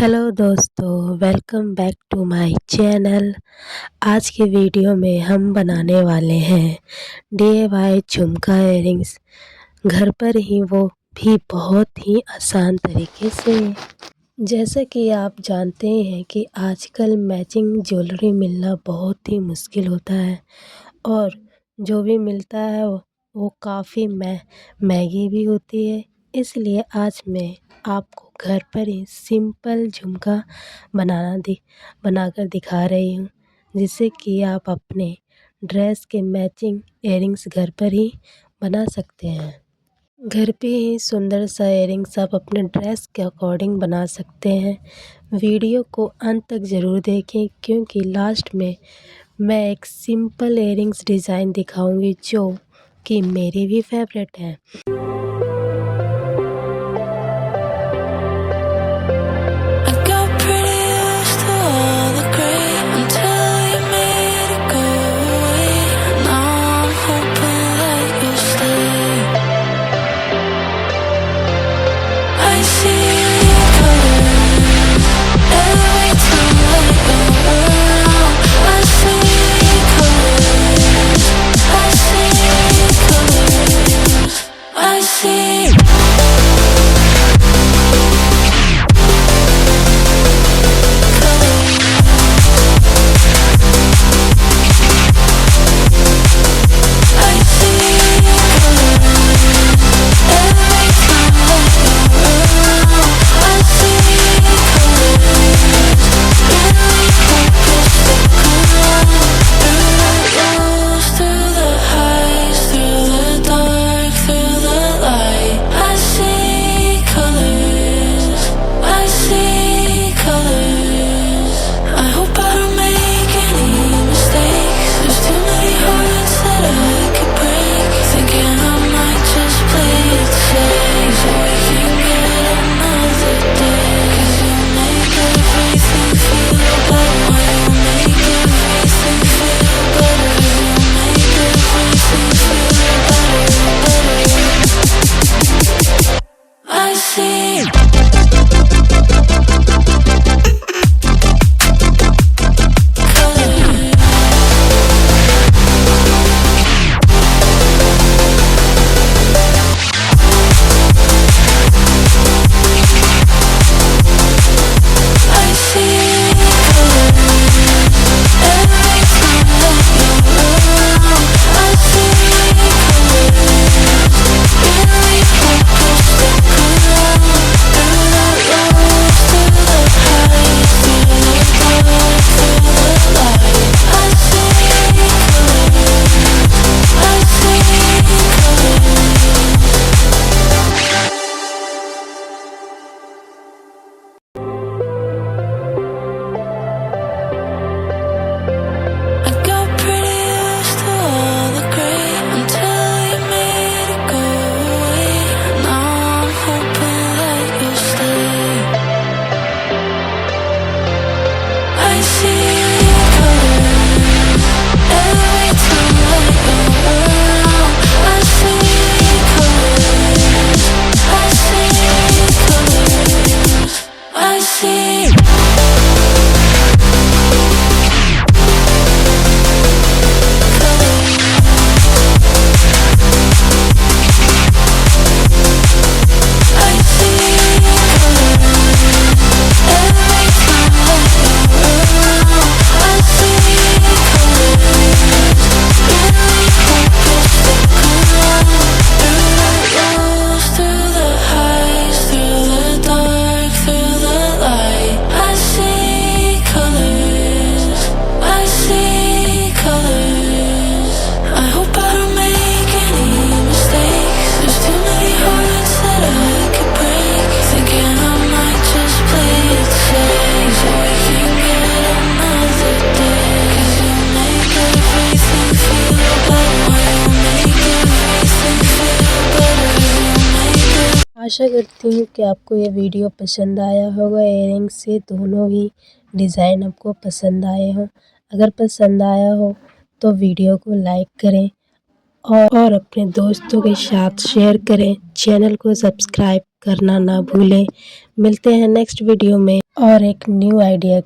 Hello दोस्तों, welcome back to my channel. आज के वीडियो में हम बनाने वाले हैं डीआईवाई झुमका इयररिंग्स, घर पर ही, वो भी बहुत ही आसान तरीके से। जैसा कि आप जानते हैं कि आजकल मैचिंग ज्वेलरी मिलना बहुत ही मुश्किल होता है और जो भी मिलता है वो काफ़ी महंगी भी होती है। इसलिए आज मैं आपको घर पर ही सिंपल झुमका बनाकर दिखा रही हूँ, जिससे कि आप अपने ड्रेस के मैचिंग इयररिंग्स घर पर ही बना सकते हैं। घर पे ही सुंदर सा इयररिंग्स आप अपने ड्रेस के अकॉर्डिंग बना सकते हैं। वीडियो को अंत तक ज़रूर देखें, क्योंकि लास्ट में मैं एक सिंपल इयररिंग्स डिज़ाइन दिखाऊंगी जो कि मेरी भी फेवरेट है। आशा करती हूँ कि आपको ये वीडियो पसंद आया होगा। इयररिंग से दोनों ही डिज़ाइन आपको पसंद आए हों। अगर पसंद आया हो तो वीडियो को लाइक करें और अपने दोस्तों के साथ शेयर करें। चैनल को सब्सक्राइब करना ना भूलें। मिलते हैं नेक्स्ट वीडियो में और एक न्यू आइडिया